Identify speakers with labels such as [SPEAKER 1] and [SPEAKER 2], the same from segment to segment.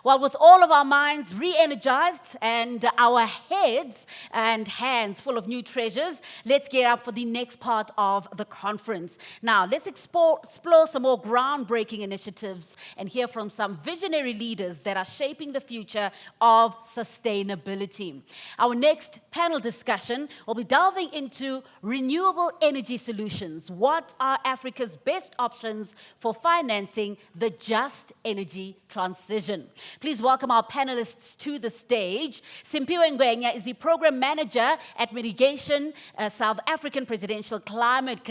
[SPEAKER 1] Well, with all of our minds re-energized and our heads and hands full of new treasures, let's gear up for the next part of the conference. Now, let's explore some more groundbreaking initiatives and hear from some visionary leaders that are shaping the future of sustainability. Our next panel discussion will be delving into renewable energy solutions. What are Africa's best options for financing the just energy transition? Please welcome our panelists to the stage. Simphiwe Ngwenya is the program manager at Mitigation, South African Presidential Climate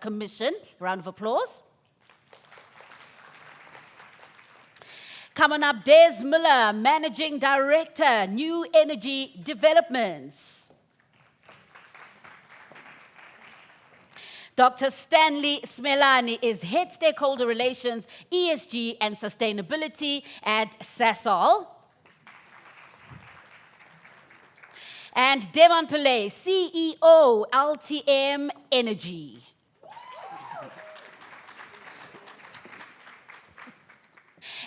[SPEAKER 1] Commission. Round of applause. Coming up, Des Miller, Managing Director, New Energy Developments. Dr. Stanley Smelani is Head Stakeholder Relations, ESG and Sustainability at Sasol. And Devon Pillay, CEO, LTM Energy.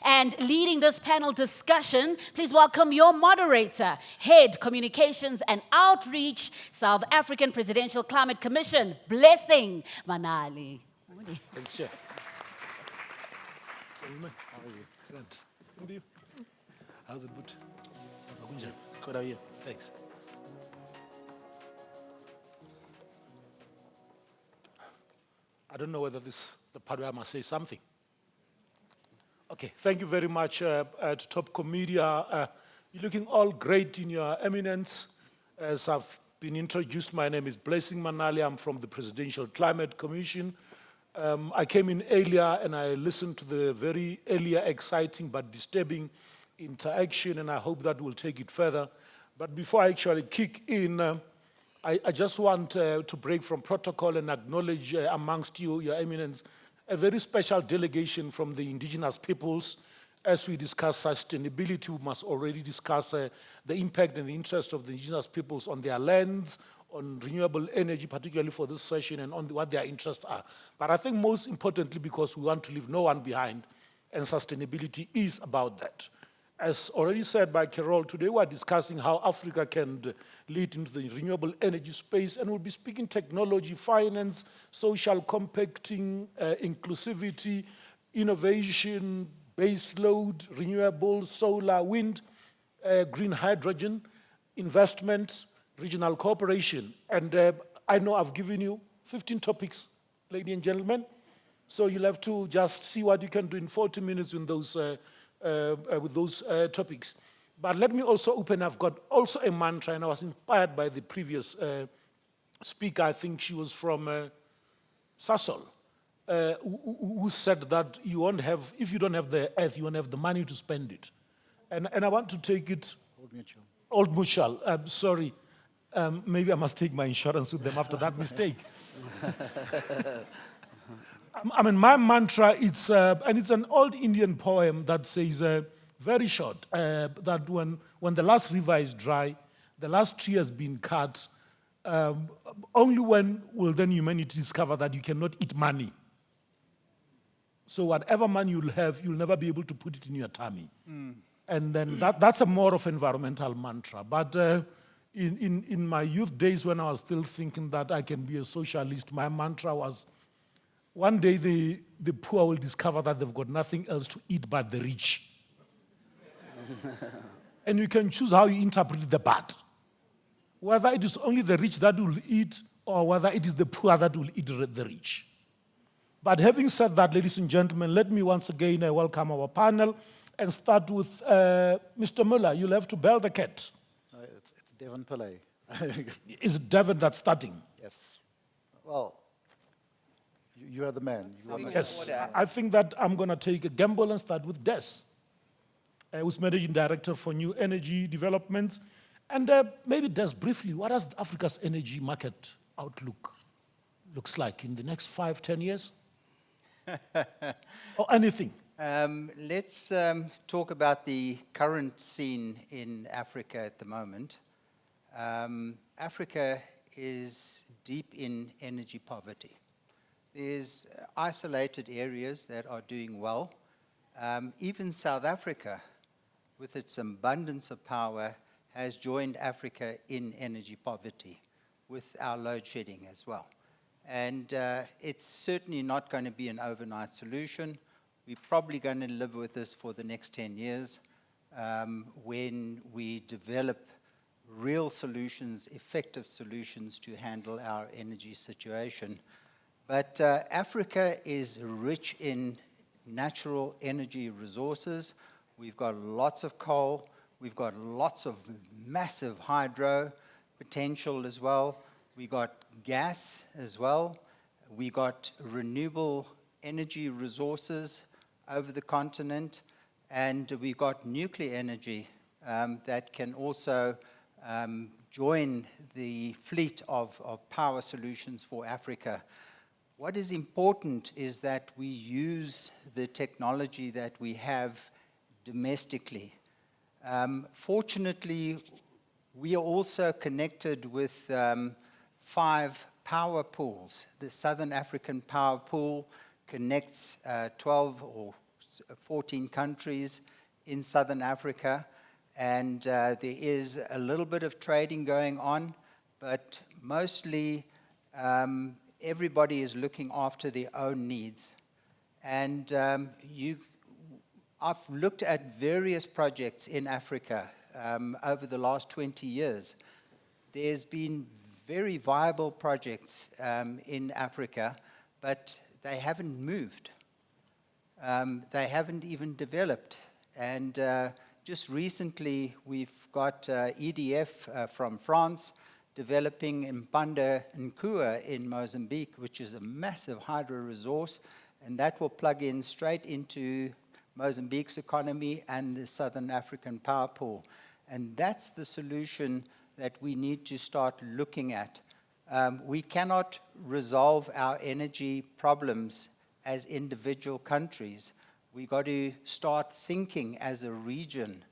[SPEAKER 1] And leading this panel discussion, please welcome your moderator, Head Communications and Outreach, South African Presidential Climate Commission, Blessing Manale.
[SPEAKER 2] Thanks, Chair. How are you? Good. How's it? Good. How are you? Thanks. I don't know whether this is the part where I must say something. Okay, thank you very much to Top Committee. You're looking all great in your eminence. As I've been introduced, my name is Blessing Manale. I'm from the Presidential Climate Commission. I came in earlier and I listened to the very earlier exciting but disturbing interaction, and I hope that will take it further. But before I actually kick in, I just want to break from protocol and acknowledge amongst you, your eminence, a very special delegation from the indigenous peoples. As we discuss sustainability, we must already discuss the impact and the interest of the indigenous peoples on their lands, on renewable energy, particularly for this session, and on what their interests are. But I think most importantly, because we want to leave no one behind, and sustainability is about that. As already said by Carol, today we are discussing how Africa can lead into the renewable energy space, and we'll be speaking technology, finance, social compacting, inclusivity, innovation, base load, renewable, solar, wind, green hydrogen, investment, regional cooperation. And I know I've given you 15 topics, ladies and gentlemen, so you'll have to just see what you can do in 40 minutes in those with those topics. But let me also open, I've got also a mantra, and I was inspired by the previous speaker. I think she was from Sasol, who said that you won't have, if you don't have the earth, you won't have the money to spend it. And I want to take it, Old Mutual, sorry, maybe I must take my insurance with them after that mistake. I mean, my mantra, and it's an old Indian poem that says, very short, that when the last river is dry, the last tree has been cut, only when will then humanity discover that you cannot eat money. So whatever money you'll have, you'll never be able to put it in your tummy. And then that's a more of environmental mantra. But in my youth days, when I was still thinking that I can be a socialist, my mantra was, one day the poor will discover that they've got nothing else to eat but the rich. And you can choose how you interpret the bad. Whether it is only the rich that will eat, or whether it is the poor that will eat the rich. But having said that, ladies and gentlemen, let me once again welcome our panel and start with Mr. Muller. You'll have to bell the cat.
[SPEAKER 3] It's Devon Pillay.
[SPEAKER 2] Is it Devon that's starting?
[SPEAKER 3] Yes. Well, you are the man.
[SPEAKER 2] Yes, I think that I'm going to take a gamble and start with Des, who's Managing Director for New Energy Developments. And maybe Des, briefly, what does Africa's energy market outlook looks like in the next 5-10 years? Or anything?
[SPEAKER 4] Let's talk about the current scene in Africa at the moment. Africa is deep in energy poverty. There's isolated areas that are doing well. Even South Africa with its abundance of power, has joined Africa in energy poverty with our load shedding as well. And it's certainly not going to be an overnight solution. We're probably going to live with this for the next 10 years when we develop real solutions, effective solutions to handle our energy situation. But Africa is rich in natural energy resources. We've got lots of coal. We've got lots of massive hydro potential as well. We got gas as well. We got renewable energy resources over the continent. And we've got nuclear energy that can also join the fleet of power solutions for Africa. What is important is that we use the technology that we have domestically. Fortunately, we are also connected with 5 power pools. The Southern African Power Pool connects 12 or 14 countries in Southern Africa, and there is a little bit of trading going on, but mostly everybody is looking after their own needs. And I've looked at various projects in Africa over the last 20 years. There's been very viable projects in Africa, but they haven't moved. They haven't even developed. And just recently, we've got EDF from France developing Impanda Nkua in Mozambique, which is a massive hydro resource, and that will plug in straight into Mozambique's economy and the Southern African Power Pool. And that's the solution that we need to start looking at. We cannot resolve our energy problems as individual countries. We got to start thinking as a region,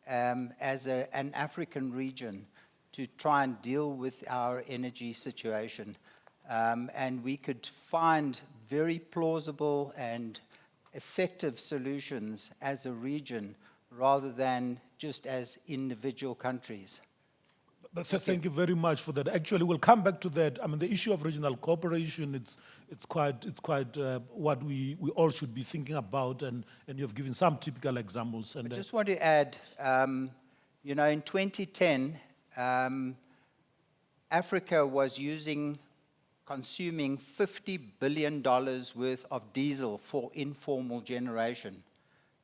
[SPEAKER 4] as an African region, to try and deal with our energy situation. And we could find very plausible and effective solutions as a region rather than just as individual countries.
[SPEAKER 2] But thank you very much for that. Actually, we'll come back to that. I mean, the issue of regional cooperation, it's quite what we all should be thinking about, and you've given some typical examples. And
[SPEAKER 4] I just want to add, in 2010, Africa was consuming $50 billion worth of diesel for informal generation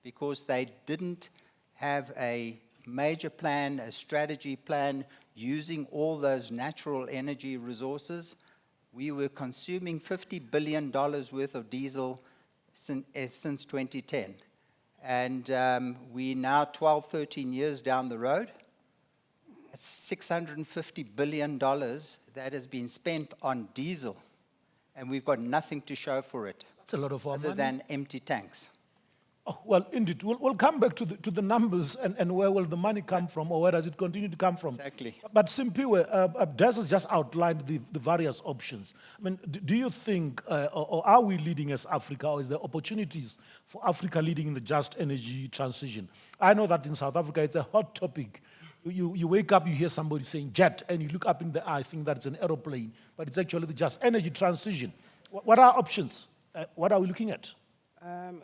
[SPEAKER 4] because they didn't have a major plan, a strategy plan, using all those natural energy resources. We were consuming $50 billion worth of diesel since 2010. And we're now 12, 13 years down the road. It's $650 billion that has been spent on diesel, and we've got nothing to show for it.
[SPEAKER 2] That's a lot of our
[SPEAKER 4] other
[SPEAKER 2] money.
[SPEAKER 4] than empty tanks.
[SPEAKER 2] Oh, well, indeed. We'll come back to the numbers and where will the money come from, or where does it continue to come from.
[SPEAKER 4] Exactly.
[SPEAKER 2] But Simphiwe, Des has just outlined the various options. I mean, do you think, or are we leading as Africa, or is there opportunities for Africa leading in the just energy transition? I know that in South Africa it's a hot topic. You wake up, you hear somebody saying jet, and you look up in the eye, think that's an aeroplane, but it's actually the just energy transition. What are options? What are we looking at?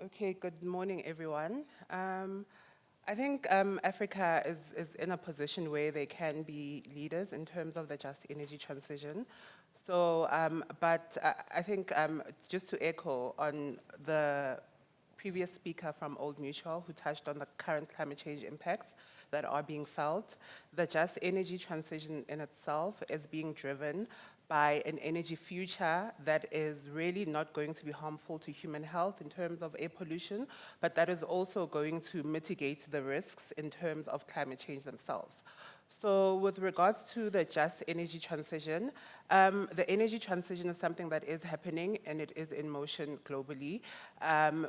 [SPEAKER 5] Okay, good morning, everyone. I think Africa is in a position where they can be leaders in terms of the just energy transition. So, but I think just to echo on the previous speaker from Old Mutual who touched on the current climate change impacts that are being felt, the just energy transition in itself is being driven by an energy future that is really not going to be harmful to human health in terms of air pollution, but that is also going to mitigate the risks in terms of climate change themselves. So with regards to the just energy transition, The energy transition is something that is happening and it is in motion globally.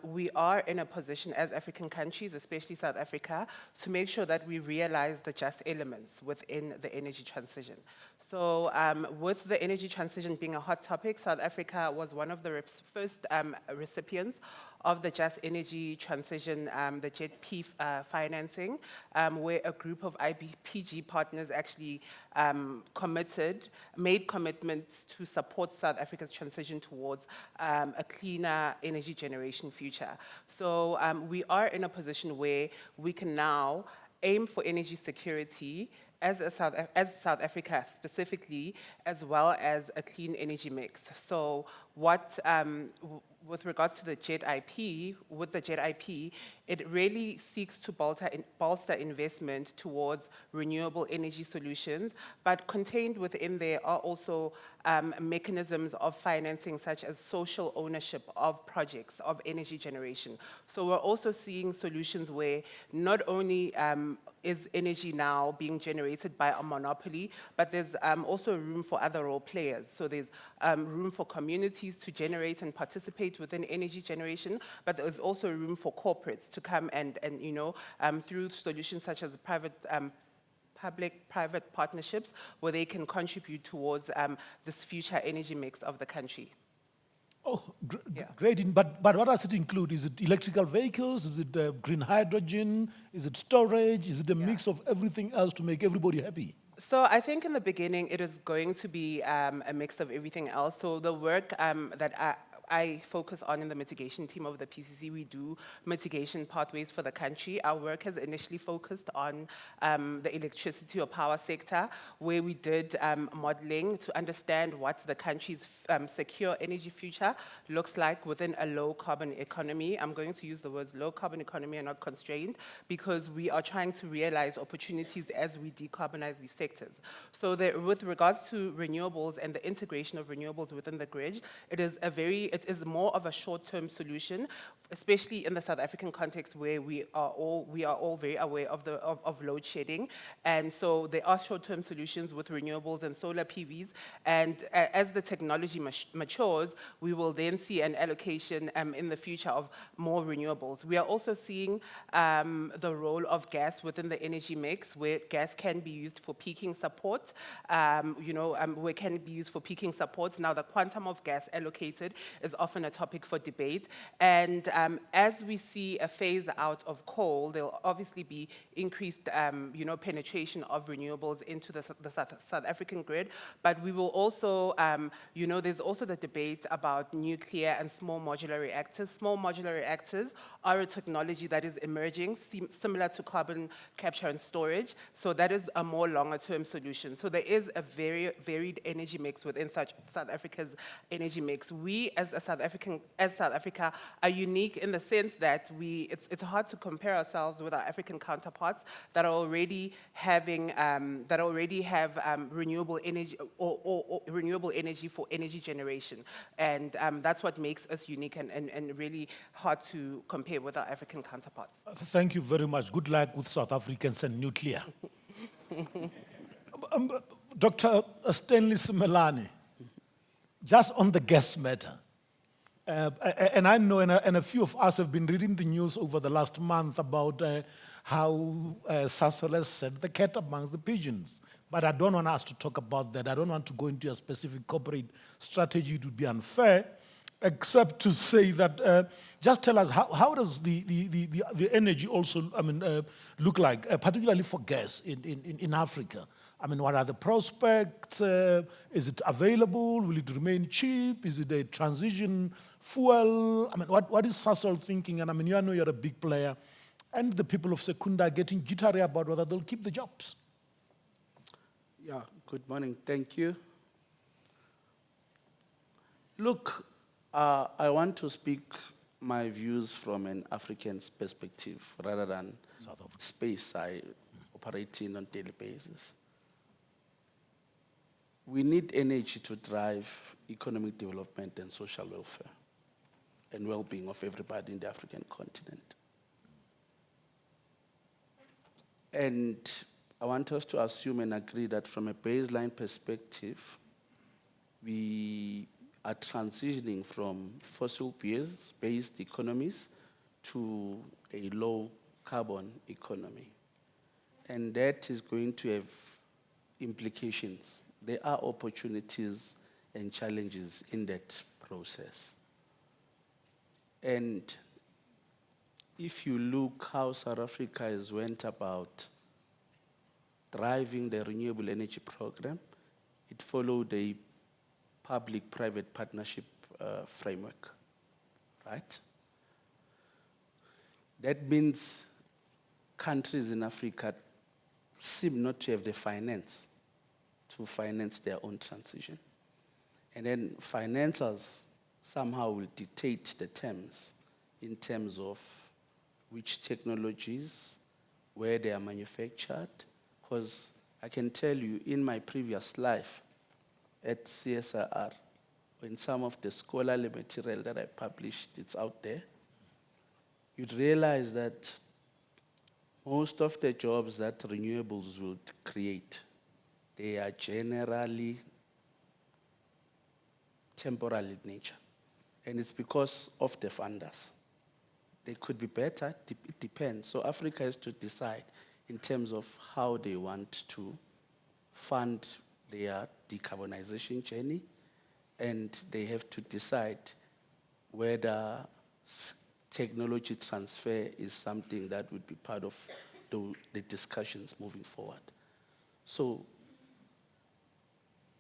[SPEAKER 5] We are in a position as African countries, especially South Africa, to make sure that we realize the just elements within the energy transition. So with the energy transition being a hot topic, South Africa was one of the first recipients of the Just Energy Transition, the JETP financing, where a group of IBPG partners actually made commitments to support South Africa's transition towards a cleaner energy generation future. So we are in a position where we can now aim for energy security as South Africa specifically, as well as a clean energy mix. So with regards to the JET-IP, it really seeks to bolster investment towards renewable energy solutions, but contained within there are also mechanisms of financing such as social ownership of projects of energy generation. So we're also seeing solutions where not only is energy now being generated by a monopoly, but there's also room for other role players. So there's room for communities to generate and participate within energy generation, but there's also room for corporates to come and through solutions such as public-private partnerships where they can contribute towards this future energy mix of the country.
[SPEAKER 2] Oh, great. But what does it include? Is it electrical vehicles? Is it green hydrogen? Is it storage? Is it a mix of everything else to make everybody happy?
[SPEAKER 5] So I think in the beginning, it is going to be a mix of everything else. So the work that I focus on in the mitigation team of the PCC, we do mitigation pathways for the country. Our work has initially focused on the electricity or power sector, where we did modeling to understand what the country's secure energy future looks like within a low carbon economy. I'm going to use the words low carbon economy and not constrained, because we are trying to realize opportunities as we decarbonize these sectors. So with regards to renewables and the integration of renewables within the grid, it is more of a short-term solution, especially in the South African context where we are all very aware of load shedding. And so there are short-term solutions with renewables and solar PVs. And as the technology matures, we will then see an allocation in the future of more renewables. We are also seeing the role of gas within the energy mix, where gas can be used for peaking support, where can be used for peaking supports. Now, the quantum of gas allocated is often a topic for debate. And as we see a phase out of coal, there will obviously be increased penetration of renewables into the South African grid. But we will also, there's also the debate about nuclear and small modular reactors. Small modular reactors are a technology that is emerging, similar to carbon capture and storage. So that is a more longer-term solution. So there is a very varied energy mix within South Africa's energy mix. We, as South Africa, are unique in the sense that it's hard to compare ourselves with our African counterparts that are already having renewable energy or renewable energy for energy generation, and that's what makes us unique and really hard to compare with our African counterparts.
[SPEAKER 2] Thank you very much. Good luck with South Africans and nuclear. Dr. Stanley Simelane, just on the gas matter, and I know, and a few of us have been reading the news over the last month about how Sasol has set the cat amongst the pigeons. But I don't want us to talk about that. I don't want to go into a specific corporate strategy. It would be unfair, except to say that, just tell us, how does the energy also, look like, particularly for gas in Africa? I mean, what are the prospects? Is it available? Will it remain cheap? Is it a transition fuel? I mean, what is Sasol thinking? And I mean, you know you're a big player. And the people of Secunda are getting jittery about whether they'll keep the jobs.
[SPEAKER 6] Yeah, good morning. Thank you. Look, I want to speak my views from an African's perspective rather than space I operate in on a daily basis. We need energy to drive economic development and social welfare and well-being of everybody in the African continent. And I want us to assume and agree that from a baseline perspective, we are transitioning from fossil-based economies to a low-carbon economy. And that is going to have implications. There are opportunities and challenges in that process. And if you look how South Africa has went about driving the renewable energy program, it followed a public-private partnership framework, right? That means countries in Africa seem not to have the finance to finance their own transition. And then financiers somehow will dictate the terms in terms of which technologies, where they are manufactured. Because I can tell you, in my previous life at CSIR, in some of the scholarly material that I published, it's out there, you'd realize that most of the jobs that renewables will create, they are generally temporal in nature. And it's because of the funders. They could be better, it depends. So Africa has to decide in terms of how they want to fund their decarbonization journey, and they have to decide whether technology transfer is something that would be part of the discussions moving forward. So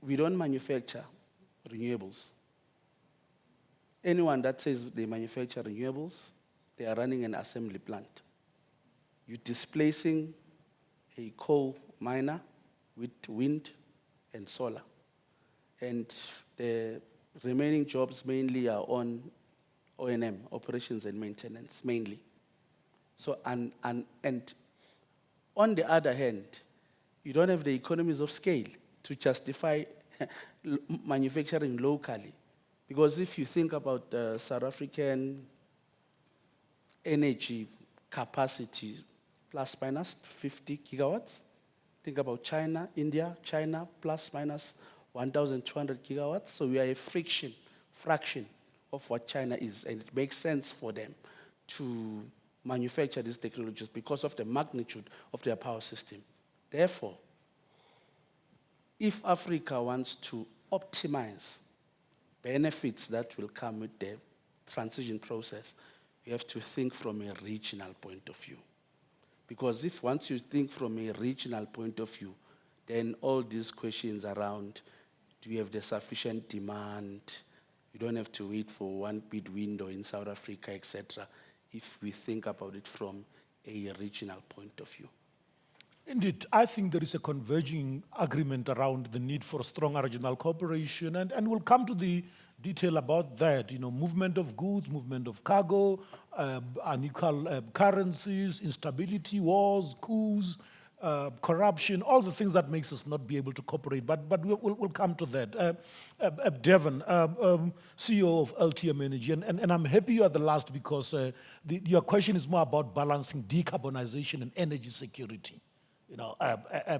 [SPEAKER 6] we don't manufacture renewables. Anyone that says they manufacture renewables, they are running an assembly plant. You're displacing a coal miner with wind and solar. And the remaining jobs mainly are on O&M, operations and maintenance, mainly. So, and on the other hand, you don't have the economies of scale to justify manufacturing locally. Because if you think about the South African energy capacity, plus minus 50 gigawatts. Think about China, India, China, plus minus 1,200 gigawatts. So we are a fraction of what China is. And it makes sense for them to manufacture these technologies because of the magnitude of their power system. Therefore, if Africa wants to optimize benefits that will come with the transition process, you have to think from a regional point of view. Because if once you think from a regional point of view, then all these questions around, do you have the sufficient demand? You don't have to wait for one bid window in South Africa, etc., if we think about it from a regional point of view.
[SPEAKER 2] Indeed, I think there is a converging agreement around the need for stronger regional cooperation, and we'll come to the detail about that. You know, movement of goods, movement of cargo, unequal currencies, instability, wars, coups, corruption, all the things that makes us not be able to cooperate. But we'll come to that. Devon, CEO of LTM Energy, and I'm happy you are the last because your question is more about balancing decarbonization and energy security. You know,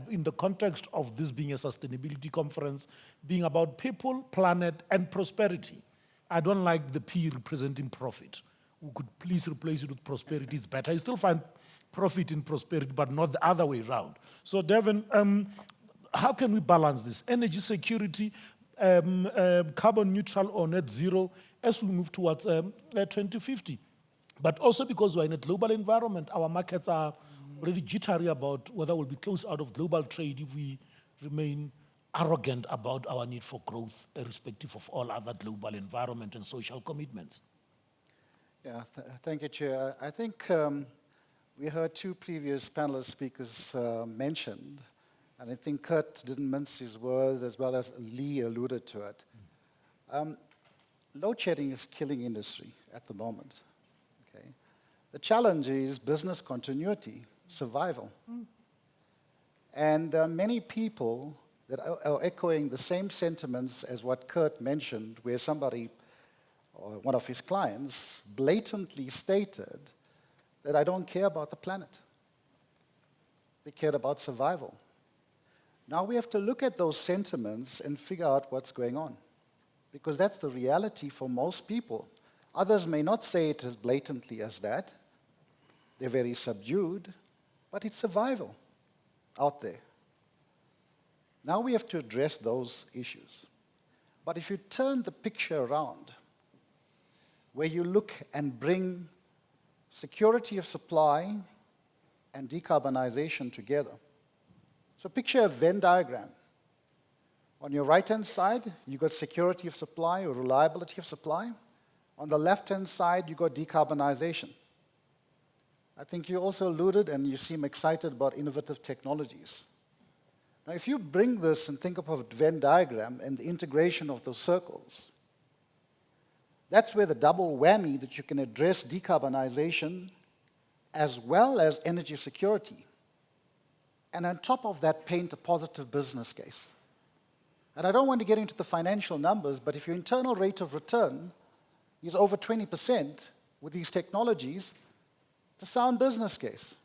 [SPEAKER 2] in the context of this being a sustainability conference, being about people, planet, and prosperity. I don't like the P representing profit. We could please replace it with prosperity. It's better. You still find profit in prosperity, but not the other way around. So, Devon, how can we balance this? Energy security, carbon neutral or net zero as we move towards 2050. But also because we're in a global environment, our markets are already jittery about whether we'll be closed out of global trade if we remain arrogant about our need for growth, irrespective of all other global environment and social commitments.
[SPEAKER 3] Yeah, thank you, Chair. I think we heard two previous panelist speakers mentioned, and I think Kurt didn't mince his words as well as Lee alluded to it. Load shedding is killing industry at the moment. Okay, the challenge is business continuity, survival. And there are many people that are echoing the same sentiments as what Kurt mentioned, where somebody, or one of his clients, blatantly stated that I don't care about the planet. They cared about survival. Now we have to look at those sentiments and figure out what's going on. because that's the reality for most people. Others may not say it as blatantly as that. They're very subdued, but it's survival out there. Now we have to address those issues. But if you turn the picture around, where you look and bring security of supply and decarbonization together. So picture a Venn diagram. On your right-hand side, you've got security of supply or reliability of supply. On the left-hand side, you've got decarbonization. I think you also alluded and you seem excited about innovative technologies. Now, if you bring this and think of a Venn diagram and the integration of those circles, that's where the double whammy that you can address decarbonization as well as energy security. And on top of that, paint a positive business case. And I don't want to get into the financial numbers, but if your internal rate of return is over 20% with these technologies, it's a sound business case.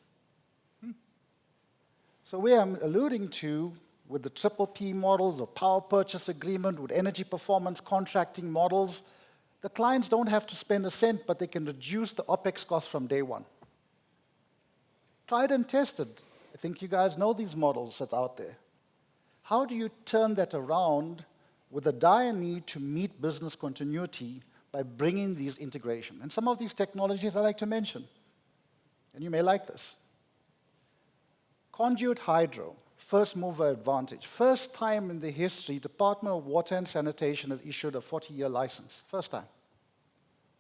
[SPEAKER 3] So where I'm alluding to with the triple P models or power purchase agreement with energy performance contracting models, the clients don't have to spend a cent, but they can reduce the OPEX cost from day one. Tried and tested. I think you guys know these models that's out there. How do you turn that around with a dire need to meet business continuity by bringing these integration? And some of these technologies I like to mention, and you may like this. Conduit hydro, first mover advantage. First time in the history, Department of Water and Sanitation has issued a 40-year license. First time,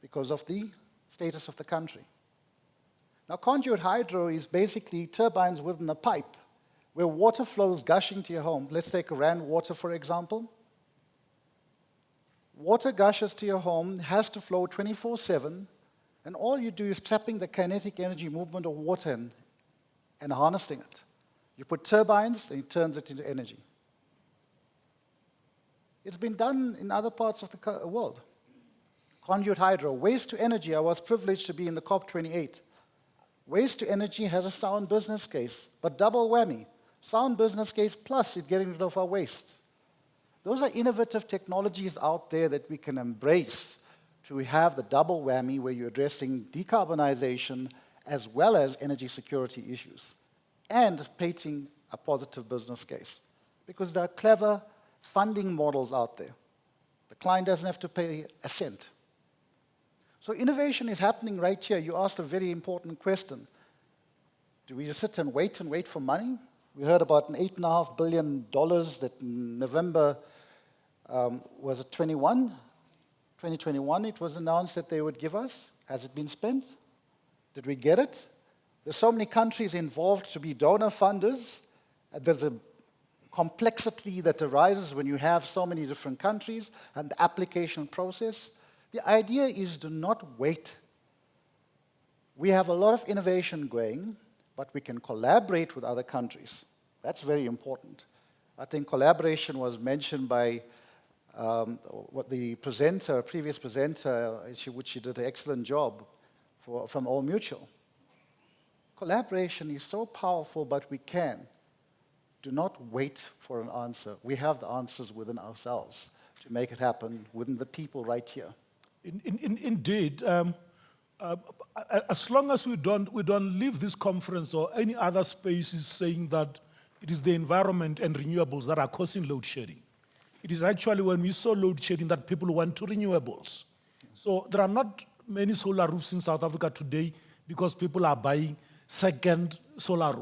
[SPEAKER 3] because of the status of the country. Now, conduit hydro is basically turbines within a pipe where water flows gushing to your home. Let's take Rand Water, for example. Water gushes to your home, has to flow 24/7, and all you do is trapping the kinetic energy movement of water and harnessing it. You put turbines, and it turns it into energy. It's been done in other parts of the world. Conduit hydro, waste to energy. I was privileged to be in the COP28. Waste to energy has a sound business case, but double whammy. Sound business case plus it getting rid of our waste. Those are innovative technologies out there that we can embrace to have the double whammy where you're addressing decarbonization as well as energy security issues and painting a positive business case. Because there are clever funding models out there. The client doesn't have to pay a cent. So innovation is happening right here. You asked a very important question. Do we just sit and wait for money? We heard about an $8.5 billion that in November, was it 2021, it was announced that they would give us. Has it been spent? Did we get it? There's so many countries involved to be donor funders. There's a complexity that arises when you have so many different countries and the application process. The idea is do not wait. We have a lot of innovation going, but we can collaborate with other countries. That's very important. I think collaboration was mentioned by what the presenter, previous presenter, which she did an excellent job from All Mutual. Collaboration is so powerful, but we can. Do not wait for an answer. We have the answers within ourselves to make it happen within the people right here.
[SPEAKER 2] Indeed, as long as we don't leave this conference or any other spaces saying that it is the environment and renewables that are causing load shedding. It is actually when we saw load shedding that people went to renewables. So there are not many solar roofs in South Africa today because people are buying second solar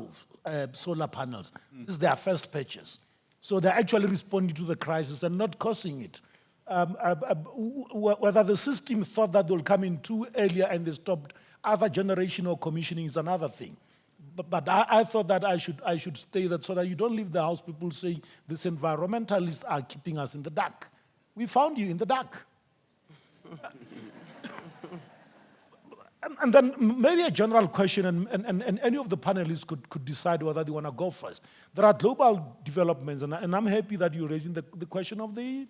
[SPEAKER 2] panels. This is their first purchase. So they're actually responding to the crisis and not causing it. Whether the system thought that they'll come in too earlier and they stopped other generation or commissioning is another thing. But I thought that I should stay that so that you don't leave the house people saying these environmentalists are keeping us in the dark. We found you in the dark. And then maybe a general question, and any of the panelists could decide whether they want to go first. There are global developments, and I'm happy that you're raising the question of the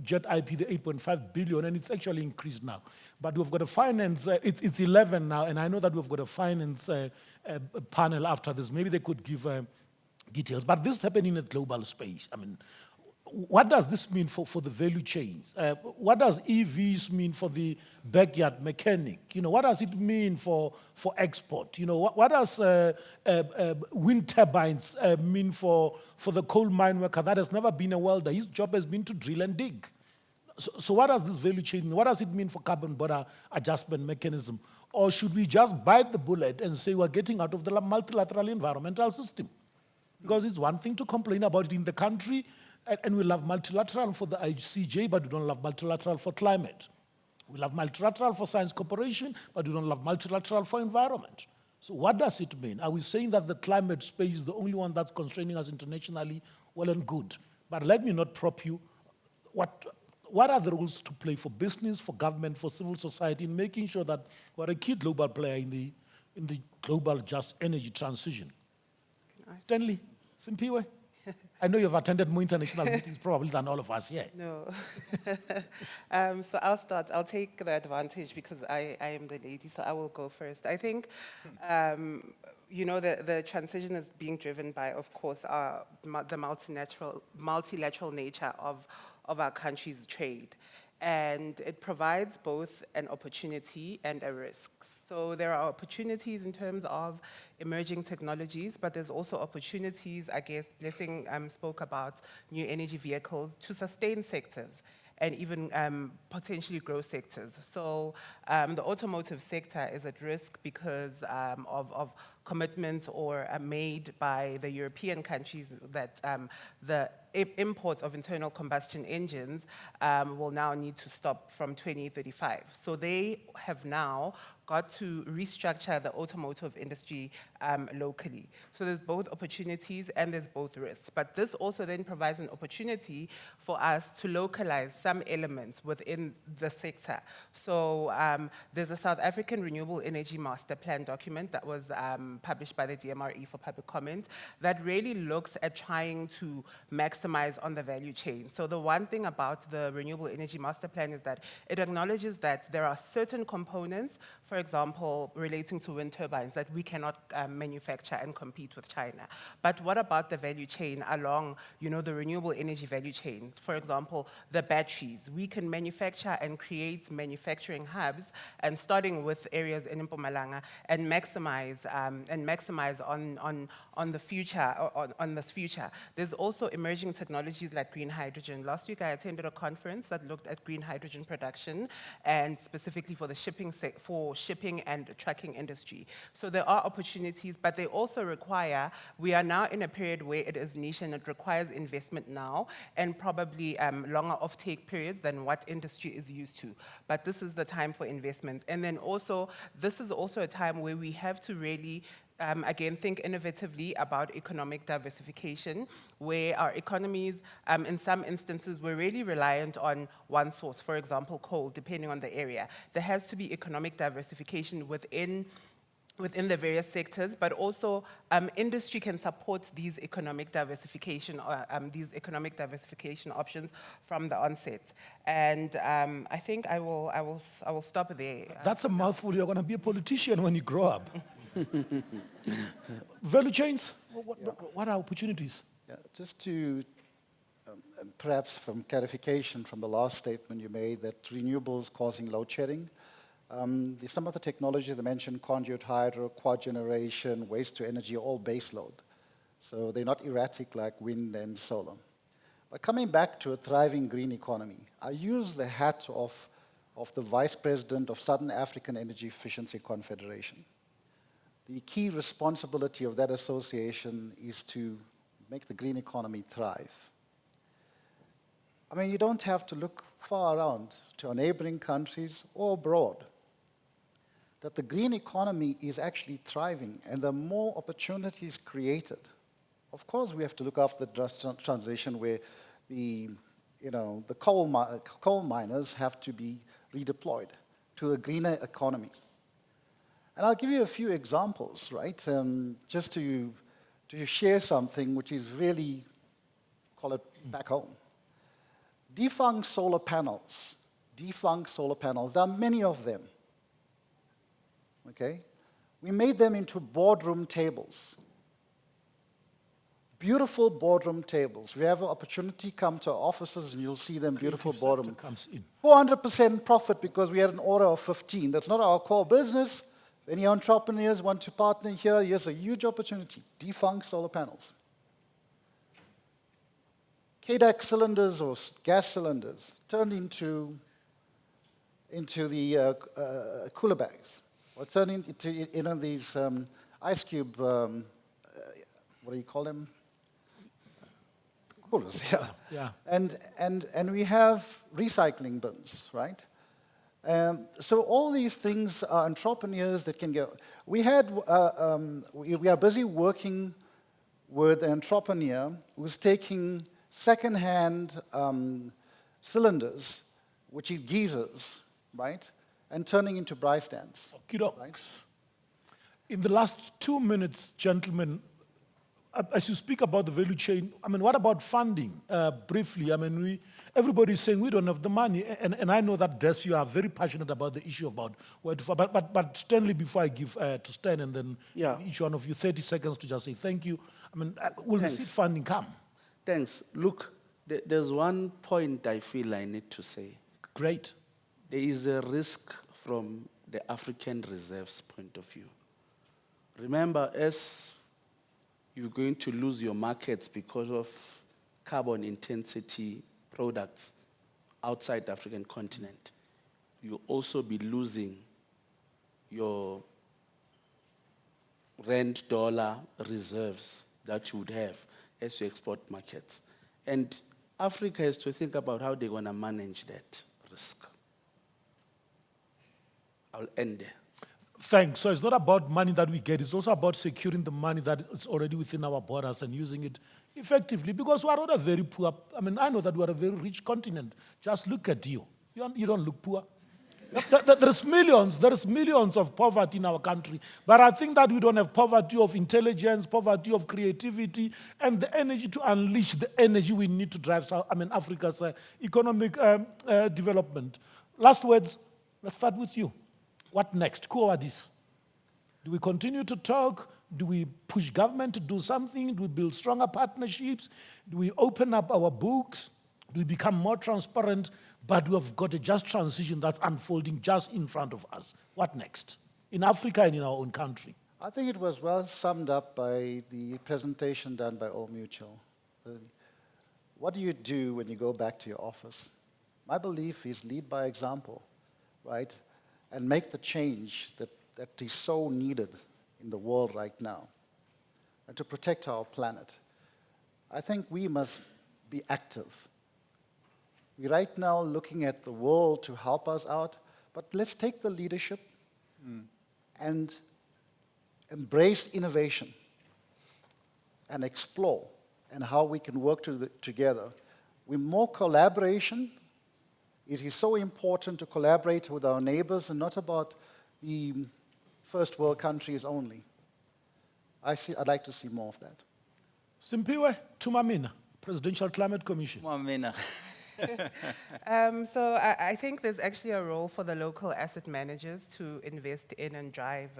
[SPEAKER 2] jet IP, the 8.5 billion, and it's actually increased now. But we've got a finance, it's 11 now, and I know that we've got a finance panel after this. Maybe they could give details. But this is happening in a global space. I mean, what does this mean for the value chains? What does EVs mean for the backyard mechanic? What does it mean for export? What does wind turbines mean for the coal mine worker that has never been a welder? His job has been to drill and dig. So what does this value chain mean? What does it mean for carbon border adjustment mechanism? Or should we just bite the bullet and say we're getting out of the multilateral environmental system? Because it's one thing to complain about it in the country, and we love multilateral for the ICJ, but we don't love multilateral for climate. We love multilateral for science cooperation, but we don't love multilateral for environment. So what does it mean? Are we saying that the climate space is the only one that's constraining us internationally? Well and good. But let me not prop you. What are the rules to play for business, for government, for civil society in making sure that we're a key global player in the global just energy transition? Stanley, Simphiwe, I know you've attended more international meetings probably than all of us here.
[SPEAKER 5] No. So I'll start. I'll take the advantage because I am the lady, so I will go first. I think, the transition is being driven by, of course, the multilateral nature of our country's trade. And it provides both an opportunity and a risk. So there are opportunities in terms of emerging technologies, but there's also opportunities, I guess, Blessing spoke about new energy vehicles to sustain sectors and even potentially grow sectors. So the automotive sector is at risk because of commitments made by the European countries that the imports of internal combustion engines will now need to stop from 2035. So they have now got to restructure the automotive industry locally. So there's both opportunities and there's both risks. But this also then provides an opportunity for us to localize some elements within the sector. So there's a South African Renewable Energy Master Plan document that was published by the DMRE for public comment that really looks at trying to maximize on the value chain. So the one thing about the Renewable Energy Master Plan is that it acknowledges that there are certain components, for example, relating to wind turbines, that we cannot manufacture and compete with China. But what about the value chain along, the renewable energy value chain? For example, the batteries. We can manufacture and create manufacturing hubs, and starting with areas in Mpumalanga, and maximize on the future, on this future. There's also emerging technologies like green hydrogen. Last week I attended a conference that looked at green hydrogen production, and specifically for the shipping and trucking industry. So there are opportunities, but they also require, we are now in a period where it is niche and it requires investment now, and probably longer offtake periods than what industry is used to. But this is the time for investment. And then also, this is also a time where we have to really again, think innovatively about economic diversification, where our economies, in some instances, we're really reliant on one source, for example, coal, depending on the area. There has to be economic diversification within the various sectors, but also industry can support these economic diversification options from the onset. And I think I will stop there.
[SPEAKER 2] That's a mouthful. You're going to be a politician when you grow up. Value chains, what are opportunities?
[SPEAKER 3] Yeah, just to perhaps from clarification from the last statement you made that renewables causing load shedding. Some of the technologies I mentioned, conduit hydro, quad generation, waste to energy, are all base load. So they're not erratic like wind and solar. But coming back to a thriving green economy, I use the hat of the Vice President of Southern African Energy Efficiency Confederation. The key responsibility of that association is to make the green economy thrive. I mean, you don't have to look far around to our neighboring countries or abroad, that the green economy is actually thriving, and the more opportunities created. Of course, we have to look after the transition where the coal miners have to be redeployed to a greener economy. And I'll give you a few examples, right? Just to share something which is really, call it back home. Defunct solar panels. There are many of them. Okay? We made them into boardroom tables. beautiful boardroom tables. We have an opportunity, come to our offices and you'll see them, beautiful
[SPEAKER 2] Creative
[SPEAKER 3] boardroom.
[SPEAKER 2] sector comes in.
[SPEAKER 3] 400% profit because we had an order of 15. That's not our core business. Any entrepreneurs want to partner here, here's a huge opportunity. Defunct solar panels. KDAC cylinders or gas cylinders turned into the cooler bags, or turned into these ice cube, what do you call them? Coolers, yeah.
[SPEAKER 2] Yeah.
[SPEAKER 3] And we have recycling bins, right? So all these things are entrepreneurs that can go. We are busy working with an entrepreneur who's taking second-hand cylinders, which he geysers, right, and turning into braai stands.
[SPEAKER 2] Okey-dokes. In the last 2 minutes, gentlemen, as you speak about the value chain, I mean, what about funding? Briefly, I mean, everybody's saying we don't have the money, and I know that, Des, you are very passionate about the issue about where to fund. But Stanley, before I give to Stan, and then each one of you 30 seconds to just say thank you. I mean, will the seed funding come?
[SPEAKER 6] Thanks. Look, there's one point I feel I need to say.
[SPEAKER 2] Great.
[SPEAKER 6] There is a risk from the African reserves point of view. Remember, as you're going to lose your markets because of carbon intensity products outside the African continent, you'll also be losing your rand dollar reserves that you would have as you export markets. And Africa has to think about how they're going to manage that risk. I'll end there.
[SPEAKER 2] Thanks. So it's not about money that we get, it's also about securing the money that is already within our borders and using it effectively, because we are not a very poor, I mean, I know that we are a very rich continent. Just look at you. You don't look poor. There's millions of poverty in our country, but I think that we don't have poverty of intelligence, poverty of creativity, and the energy to unleash the energy we need to drive Africa's economic development. Last words, let's start with you. What next? Kuawadis. Do we continue to talk? Do we push government to do something? Do we build stronger partnerships? Do we open up our books? Do we become more transparent? But we have got a just transition that's unfolding just in front of us. What next? In Africa and in our own country.
[SPEAKER 3] I think it was well summed up by the presentation done by All Mutual. What do you do when you go back to your office? My belief is lead by example, right? And make the change that is so needed in the world right now, and to protect our planet. I think we must be active. We're right now looking at the world to help us out, but let's take the leadership and embrace innovation and explore and how we can work together. With more collaboration, it is so important to collaborate with our neighbors and not about the first world countries only. I'd like to see more of that.
[SPEAKER 2] Simphiwe Tumamina, Presidential Climate Commission.
[SPEAKER 4] Tumamina.
[SPEAKER 5] So I think there's actually a role for the local asset managers to invest in and drive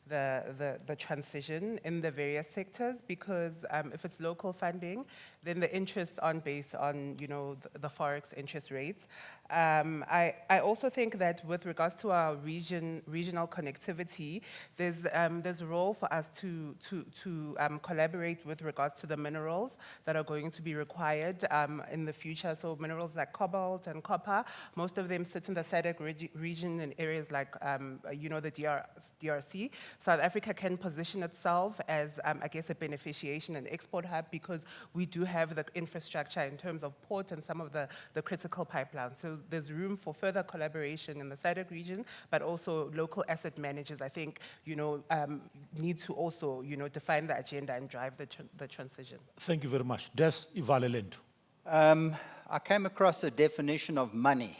[SPEAKER 5] the transition in the various sectors, because if it's local funding, then the interests aren't based on, the Forex interest rates. I also think that with regards to our regional connectivity, there's a role for us to collaborate with regards to the minerals that are going to be required in the future. So minerals like cobalt and copper, most of them sit in the SADC region in areas like, the DRC. South Africa can position itself as, a beneficiation and export hub, because we do have the infrastructure in terms of port and some of the critical pipelines. So there's room for further collaboration in the SADC region, but also local asset managers, I think, need to also, define the agenda and drive the transition.
[SPEAKER 2] Thank you very much. Des Ivalelento.
[SPEAKER 4] I came across a definition of money.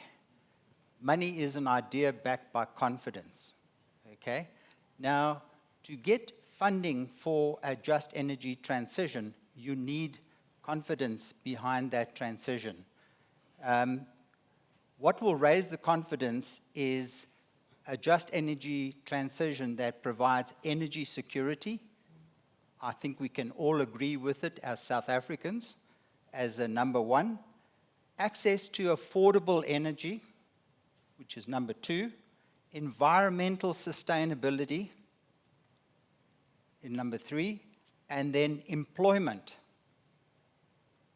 [SPEAKER 4] Money is an idea backed by confidence, okay? Now, to get funding for a just energy transition, you need confidence behind that transition. What will raise the confidence is a just energy transition that provides energy security, I think we can all agree with it as South Africans, as a number one. Access to affordable energy, which is number two. Environmental sustainability in number three. And then employment.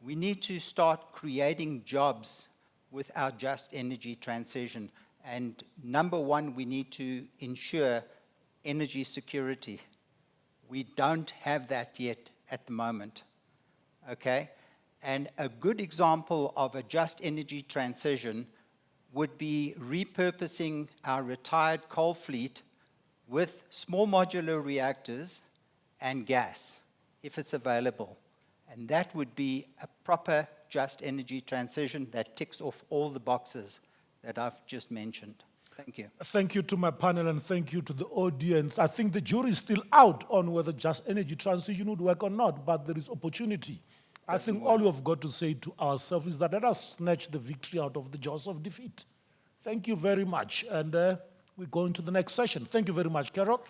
[SPEAKER 4] We need to start creating jobs with our just energy transition. And number one, we need to ensure energy security. We don't have that yet at the moment, okay? And a good example of a just energy transition would be repurposing our retired coal fleet with small modular reactors and gas, if it's available. And that would be a proper just energy transition that ticks off all the boxes that I've just mentioned. Thank you.
[SPEAKER 2] Thank you to my panel and thank you to the audience. I think the jury is still out on whether just energy transition would work or not, but there is opportunity. I think all we have got to say to ourselves is that let us snatch the victory out of the jaws of defeat. Thank you very much. And we go into the next session. Thank you very much, Carol.